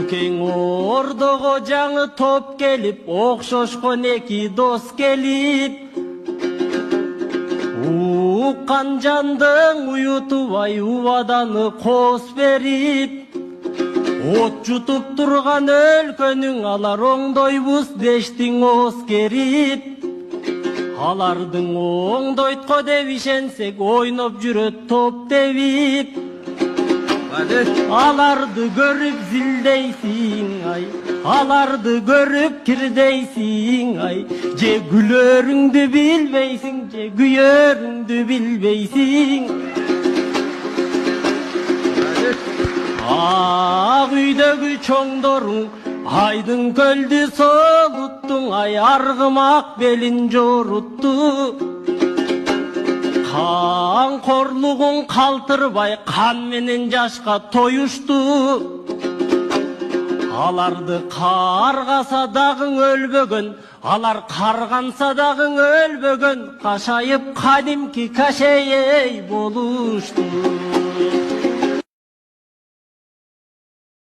кең ордого жаңы топ келип, окшошкон эки дос келип, уккан жандың уютубай убаданы кос берип, от жутуп турган өлкөнүң алар оңдойбуз дештиң ооз керип. Алардың оңдойтко деп ишенсек, ойноп жүрөт топ тебип. Аларды көрүп зилдейсиң ай, аларды көрүп кирдейсиң ай, же күлөрүңдү билбейсиң, же күйөрүңдү билбейсиң. Ак үйдөгү чоңдоруң айдын көлдү солуттуң, ай аргымак белин жорутту. Қамқорлығың қалтырбай қан менен жашқа тоюшту. Аларды қарғаса дағың өлбөгөн, алар қарғанса дағың өлбөгөн, қашайып қадимки кашейей болушту.